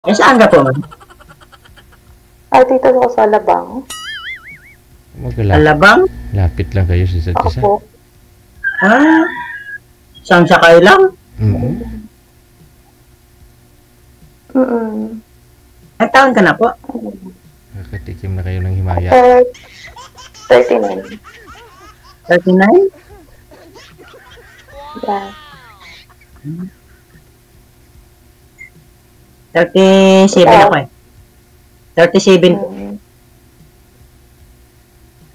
Eh, saan ka po, ma'am? Ay, dito ako sa Alabang. Alabang? Lapit lang kayo sa isa't Ako isa. po. Ah, isang sakay lang? Mhm. Ang taon ka na po? Nakatikim na kayo ng himaya. 39. 39? Yeah. 37 ako eh. 37 po.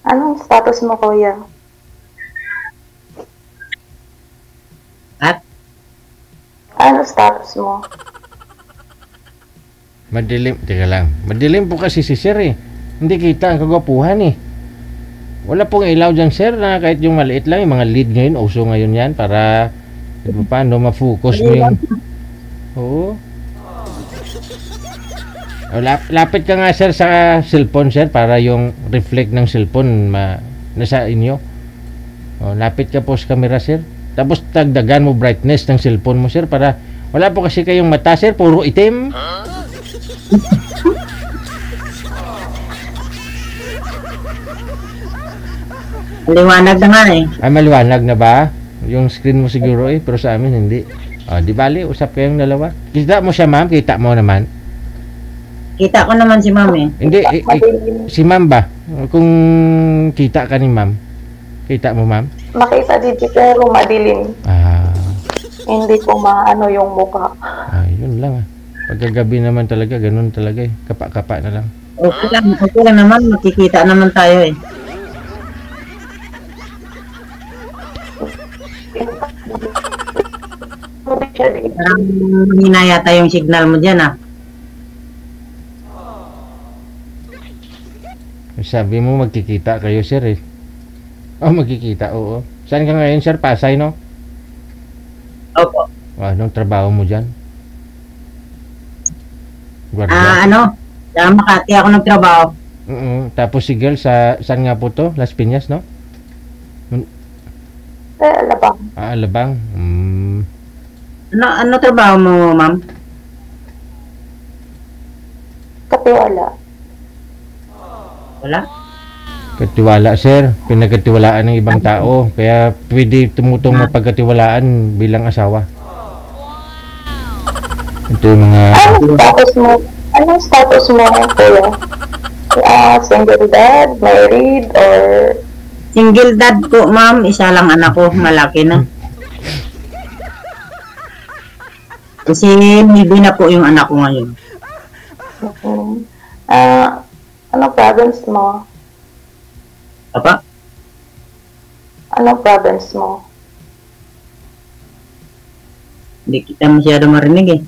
Anong status mo, kuya? At? Anong status mo? Madilim, teka lang. Madilim po kasi si sir eh. Hindi kita ang kagwapuhan eh. Wala pong ilaw dyan sir na kahit yung maliit lang, yung mga lead ngayon, uso ngayon yan para paano ma-focus mo yung... Oo. O, lapit ka nga sir sa cellphone sir para yung reflect ng cellphone nasa inyo. O, lapit ka po sa camera sir. Tapos tagdagan mo brightness ng cellphone mo sir para wala po kasi kayong mata sir, puro itim. Liwanag na nga eh. Ay, maliwanag na ba? Yung screen mo siguro eh, pero sa amin hindi. O, di bali, usap kayong dalawa. Kita mo siya ma'am, kita mo naman. Kita ko naman si ma'am eh. Hindi, si ma'am ba? Kung kita ka ni ma'am, kita mo ma'am? Makita dito pero madilim. Hindi ko maano yung mukha. Yun lang ah. Pagkagabi naman talaga, ganun talaga eh. Kapa-kapa na lang. Okay lang naman, makikita naman tayo eh. Parang mahina yata yung signal mo dyan ah. Sabi mo magkikita kayo sir eh. Oh, magkikita, oo. Saan ka ngayon sir? Pasay no? Opo. Anong trabaho mo dyan? Guardia? Sa Makati ako nagtrabaho. Tapos si girl sa saan nga po to? Las Piñas no? Alabang. Alabang. Ano trabaho mo, ma'am? Katiwala. Wala? Katiwala sir, pinagkatiwalaan ng ibang tao. Kaya pwede tumutong mapagkatiwalaan bilang asawa. Ito yung mga... Anong status mo, kuya? Single dad, married, or... Single dad po, ma'am. Isa lang anak ko, malaki na. Kasi hindi na po yung anak ko ngayon. Anong province mo? Apa? Anong province mo? Hindi kita masyado marinig eh.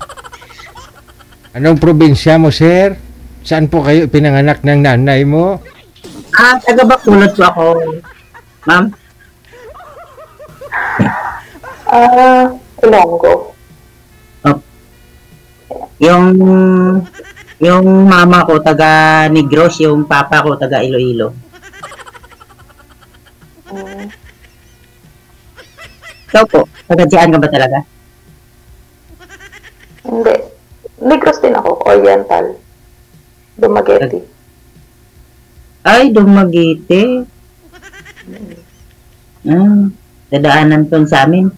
Anong probinsya mo sir? Saan po kayo pinanganak ng nanay mo? Taga Bacolod po ako, ma'am. Ilonggo. Yung mama ko taga Negros, yung papa ko taga Iloilo. Ikaw po, taga diyan ka ba talaga? Hindi. Negros din ako, Oriental. Dumaguete. Ay, Dumaguete. Dadaanan to sa amin.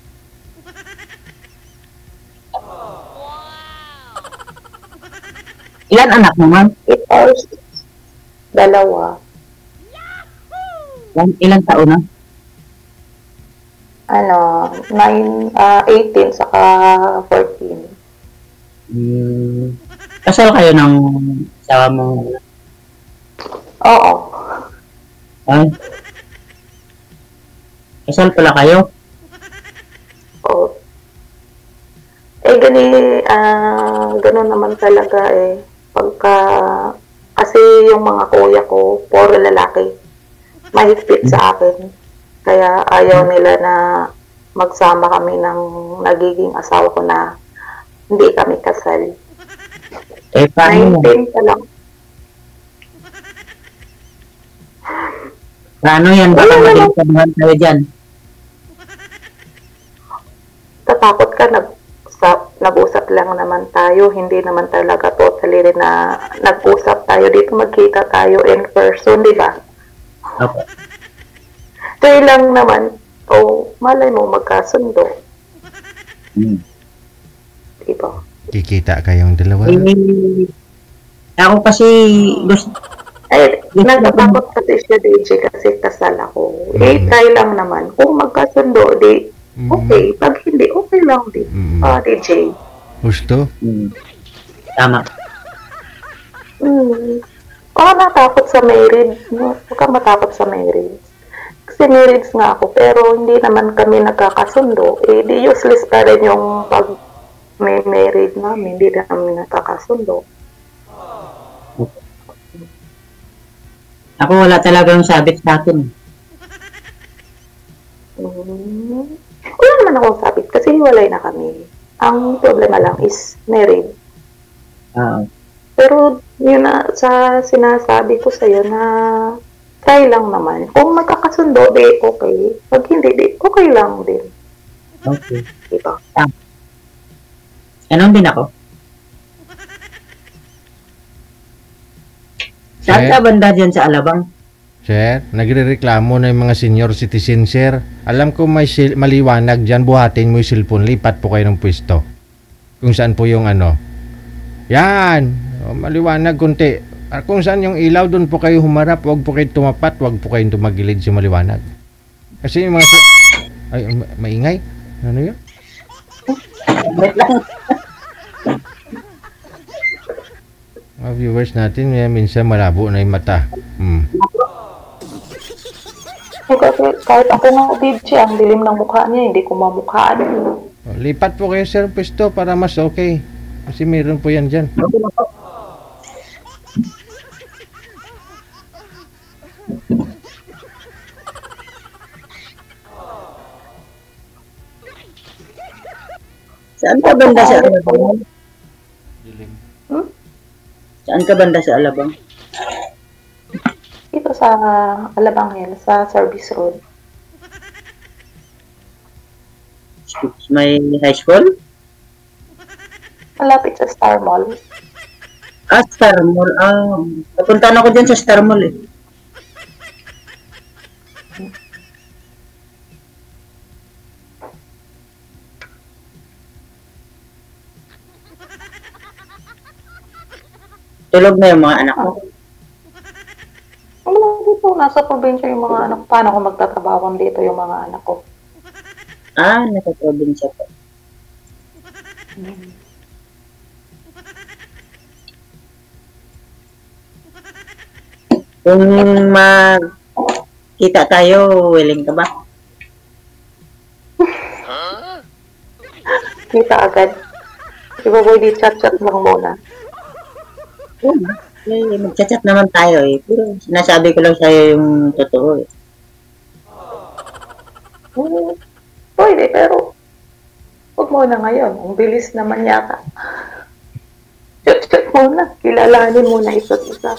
Ilan anak mo, ma'am? 8 hours. 2. Ilan taon na? 18 saka 14. Kasal kayo ng asawa mo? Oo. Ay. Kasal pala kayo? Oo. Ganun naman talaga eh. Kasi yung mga kuya ko, puro lalaki. Mahigpit sa akin. Kaya ayaw nila na magsama kami ng nagiging asawa ko na hindi kami kasal. Paano? 19 pa lang. Paano yan? Baka magiging tayo dyan. Tatakot ka, nag-usap lang naman tayo, hindi naman talaga totoo finally na nag-usap tayo dito, magkita tayo in person, di ba? Opo. Kaya lang naman, malay mo magkasundo. Di ba? Kikita kayong dalawa. Ako kasi gusto, Nagtatakot kasi siya, DJ, kasi kasal ako. Try lang naman. Kung magkasundo, di, okay. Pag hindi, okay lang din. DJ. Gusto? Tama. Ako natakot sa marriage. Huwag ka matakot sa marriage. Kasi marriage nga ako, pero hindi naman kami nagkakasundo. Di useless pa rin yung pag may married namin. Hindi namin nagkakasundo. Ako wala talagang sabit sa akin. Wala naman akong sabit kasi hiwalay na kami. Ang problema lang is married. Pero yun na sa sinasabi ko sa'yo na try lang naman. Kung magkakasundo, di okay. Pag hindi, di okay lang din. Okay. Diba? Ganon din ako. Saan ka banda dyan sa Alabang? Sir, nagre-reklamo na yung mga senior citizen, sir. Alam ko may maliwanag dyan, buhatin mo yung cellphone, lipat po kayo ng pwesto. Kung saan po yung ano. Yan, maliwanag kunti. Kung saan yung ilaw, doon po kayo humarap, huwag po kayo tumapat, huwag po kayo tumagilid sa maliwanag. Kasi yung mga... Ay, maingay? Ano yun? Wait lang. Mga viewers natin, minsan malabo na yung mata. Kasi kahit ako nga DJ, ang dilim ng mukha niya, hindi ko mamukhaan. Lipat po kayo, sir, pwesto para mas okay. Kasi meron po yan dyan. Saan ka banda sa Alabang? Saan ka banda sa Alabang? Dito sa Alabang Hill, sa Service Road. May high school? Malapit sa Star Mall. Star Mall. Napunta na ako dyan sa Star Mall eh. Tulog na yung mga anak mo. Wala dito, nasa probinsya yung mga anak. Paano ko magtatrabaho dito yung mga anak ko? Nasa probinsya po. Kung magkita tayo, willing ka ba? Kita agad. Diba boy, di chat-chat lang muna. Mag-chat naman tayo eh. Pero sinasabi ko lang sa'yo yung totoo eh. Pwede, pero huwag muna ngayon. Ang bilis naman yata. Chat-chat muna. Kilalanin muna isa't isa.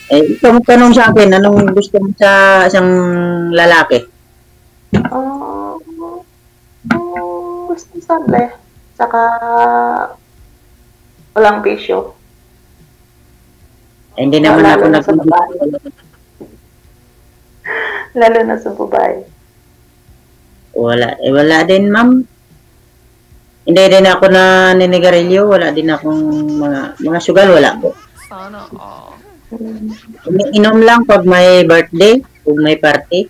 Ikaw magtanong sa akin, anong gusto mo sa isang lalaki? Gusto sabi. Saka walang bisyo. Hindi naman ako Lalo na sa babae. Wala din, ma'am. Hindi din ako na ninigarilyo. Wala din akong mga sugal. Wala po. Sana all. Inom lang pag may birthday, kung may party.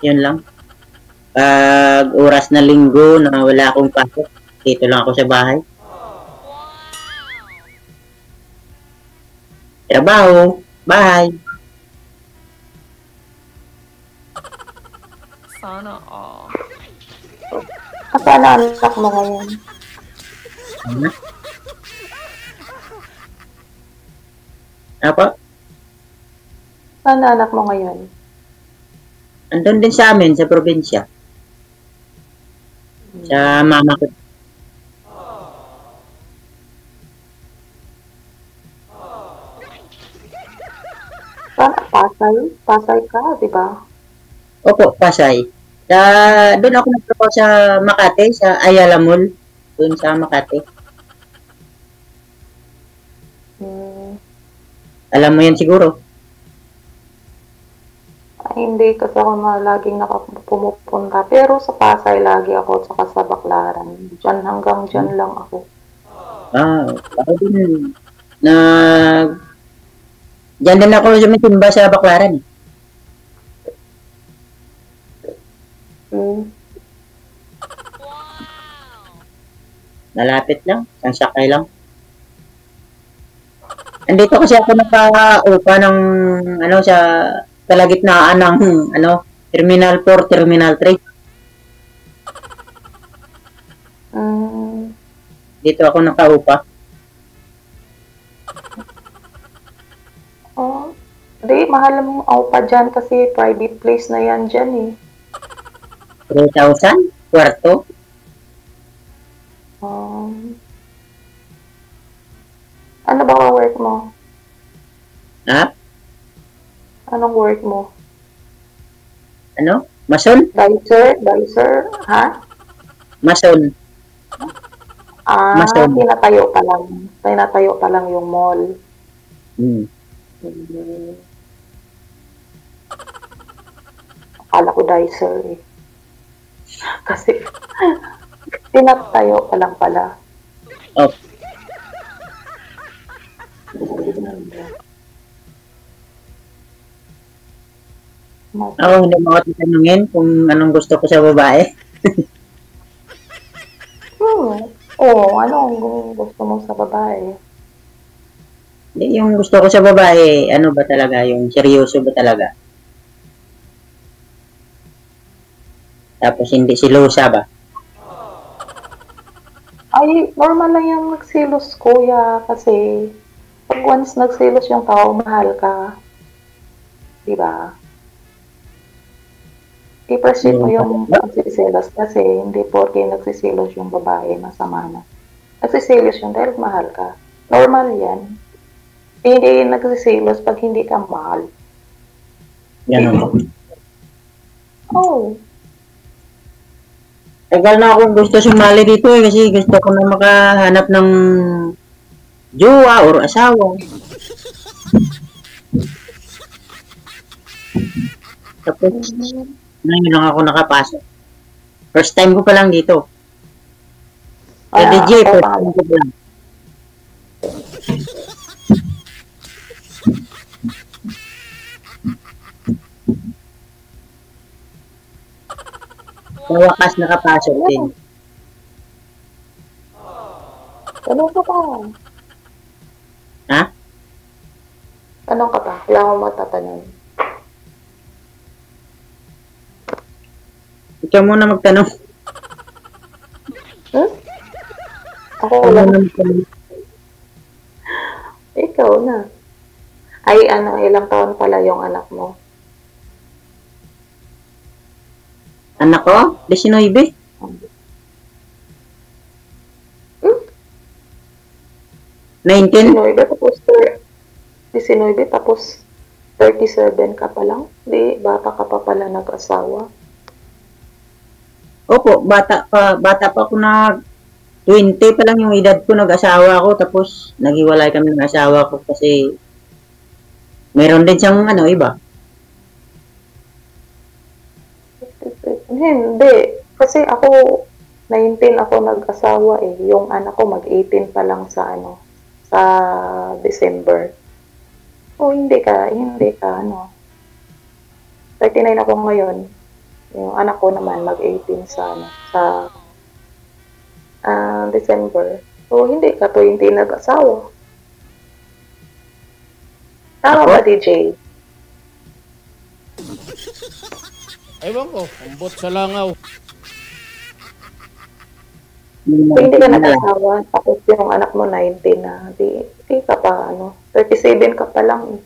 Yun lang. Pag oras na linggo na wala akong pasok, dito lang ako sa bahay. Trabaho, bahay. Sana all. Kasana anak mo ngayon? Apa? Sana anak mo ngayon? Andun din sa amin, sa probinsya. Sa mama ko. Pasay? Pasay ka, di ba? Opo, Pasay. Doon ako nagtrabaho sa Makati, sa Ayala Mall. Doon sa Makati. Hmm. Alam mo yan siguro. Ay, hindi kasi ako na laging pumupunta. Pero sa Pasay lagi ako, tsaka sa Baclaran. Diyan hanggang diyan lang ako. Ako din. Diyan din ako sumisimba sa Baclaran. Hmm. Malapit lang. Isang sakay lang. Andito kasi ako nakaupa ng sa kalagitnaan ng Terminal 4, Terminal 3. Dito ako nakaupa. Oh, di, mahal mong aupa dyan kasi private place na yan dyan eh. 3,000? Kwarto? Ano ba ang work mo? Ha? Anong work mo? Ano? Mason? Dicer? Ha? Mason. Mason. Tinatayo pa lang yung mall. Akala ko dicer eh. Kasi, tinatayo pa lang pala. Oh. Ako hindi mo ako tatanungin kung anong gusto ko sa babae. Oo, anong gusto mo sa babae? Hindi, yung gusto ko sa babae, ano ba talaga, yung seryoso ba talaga? Tapos hindi silosa ba? Ay, normal lang yung nagsilos, kuya, kasi pag once nagsilos yung tao, mahal ka. Diba? I-proceed mo yung nagsisilos kasi hindi porke nagsisilos yung babae, masama na. Nagsisilos yun dahil mahal ka. Normal yan. Hindi nagsisilos pag hindi ka mahal. Yan ako. Oh. Tagal na akong gusto sumali dito kasi gusto ko na makahanap ng jowa or asawa. Tapos, ngayon lang ako nakapasok. First time ko pa lang dito. DJ, first time ko pa lang. Sa wakas nakapasok din. Tanong ka pa. Ha? Tanong ka pa. Wala akong matatanong. Ikaw muna magtanong. Ako wala. Ikaw na. Ay, ilang taon pala yung anak mo? Anak ko? 19. 19? 19 tapos 37 ka pa lang? Di, bata ka pa pala nag-asawa? Opo, bata pa ako na 20 pa lang yung edad ko, nag-asawa ako, tapos naghiwalay kami ng asawa ko kasi meron din siyang iba. Hindi. Kasi ako, 19 ako nag-asawa eh. Yung anak ko mag-18 pa lang sa sa December. Oh, hindi ka, 39 ako ngayon. Yung anak ko naman mag-18 sa December. So, hindi ka 20 nag-asawa. Tama ba, DJ? Ewan ko, ambot sa langaw. Kung hindi ka nag-asawa, tapos yung anak mo 19 na, di ka pa, 37 ka pa lang.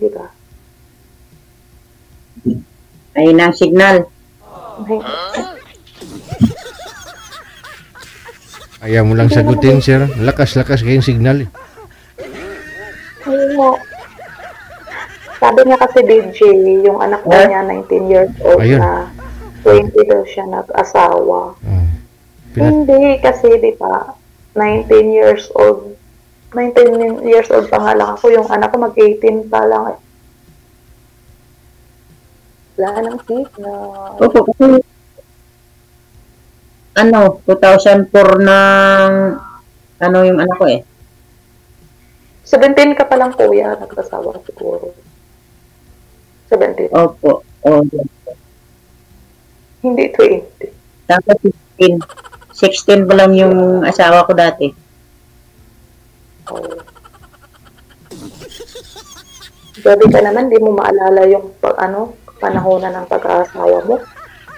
Di ba? Ay, ng signal. Ayaw mo lang sagutin, sir. Lakas-lakas kayong signal. Oo. Sabi niya kasi DJ, yung anak niya 19 years old Ayun. na. 20 daw siya nag-asawa. Pinat- Hindi, kasi di ba, 19 years old. 19 years old pa nga lang ako. Yung anak ko mag-18 pa lang eh. Wala nang signal. Opo, kasi 2004 ng yung anak ko eh. 17 ka pa lang kuya, nag-asawa ka siguro. 17. Opo. Oh, Hindi 20. dapat 16. 16 pa lang yung asawa ko dati. Oh. Gabi ka naman, di mo maalala yung panahonan ng pag-aasawa mo.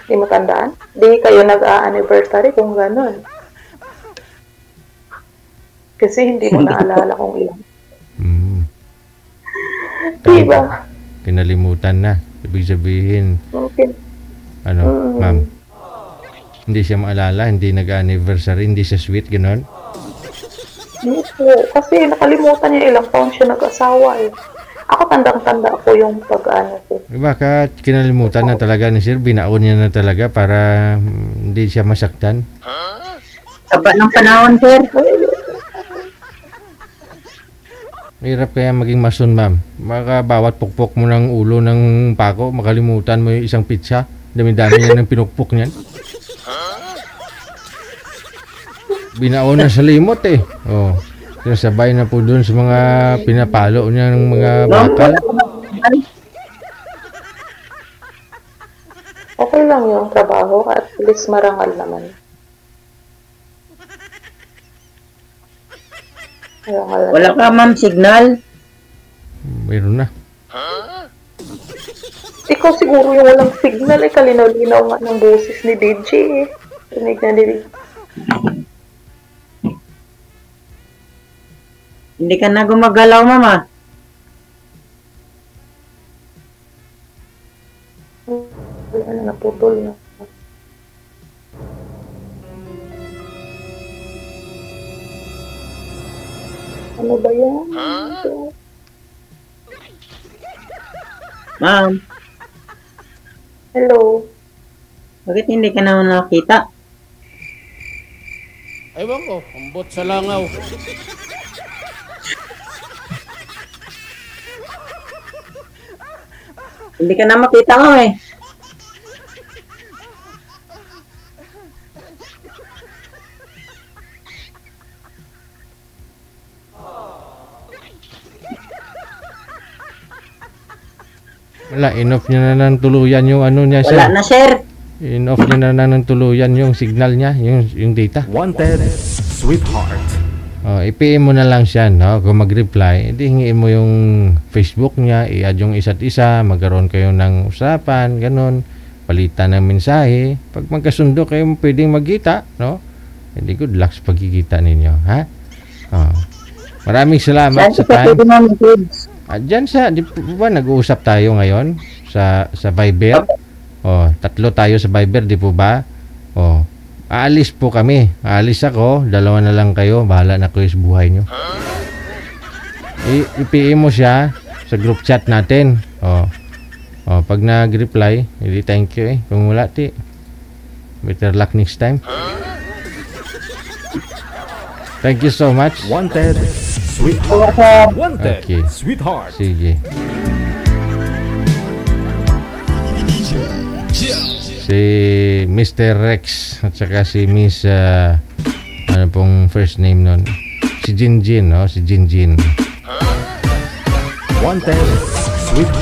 Di mo tandaan? Di kayo nag-a-anniversary kung gano'n. Kasi hindi mo naalala kung ilan. Diba? Kinalimutan na. Ibig sabihin, Okay. ma'am, hindi siya maalala, hindi nag-anniversary, hindi siya sweet, gano'n? Hindi po. Kasi nakalimutan niya ilang taon siya nag-asawa eh. Ako tandang-tanda ko yung pag-ano ko. Baka kinalimutan na talaga ni sir, binaon niya na talaga para hindi siya masaktan. Taba ng panahon, sir. Mahirap kaya maging mason, ma'am. Baka bawat pukpok mo ng ulo ng pako, makalimutan mo yung isang pizza. Dami-dami niya ng pinukpok niyan. Binaon na sa limot eh. Oh. Sabay na po doon sa mga pinapalo niya ng mga bakal. Okay lang yung trabaho at least marangal naman. Marangal Wala ka, ma'am, signal. Mayroon na. Ikaw siguro yung walang signal eh. Kalinaw-linaw nga ng boses ni DJ eh. Rinig na dinig. Hindi ka na gumagalaw, mama. Wala na, naputol na. Ano ba yan? Ma'am, Hello? bakit hindi ka naman nakita? Ewan ko, ambot sa langaw. Hindi ka na makita mo eh. Wala, in-off niya na ng tuluyan yung ano niya, sir. Wala na, sir. In-off niya na ng tuluyan yung signal niya, yung data. Wanted, sweetheart. Oh, i-PM mo na lang siya, no? Kung mag-reply, edi hingiin mo yung Facebook niya, i-add yung isa't isa, magkaroon kayo ng usapan, ganun, palitan ng mensahe. Pag magkasundo kayo, pwedeng magkita, no? Hindi good luck sa pagkikita ninyo, ha? Oh. Maraming salamat sa time. Diyan di ba nag-uusap tayo ngayon sa Viber? Oh, 3 tayo sa Viber, di po ba? Oh, aalis po kami. Aalis ako, 2 na lang kayo. Bahala na kayo sa buhay nyo. I-PM mo siya sa group chat natin. Oh, pag nag-reply, hindi thank you eh. Kung wala, better luck next time. Thank you so much. Wanted, sweetheart. Wanted, Okay. sweetheart. Sige. Si Mr. Rex at saka si Miss ano pong first name nun? Si Jinjin, no? Si Jinjin. Wanted, sweetheart.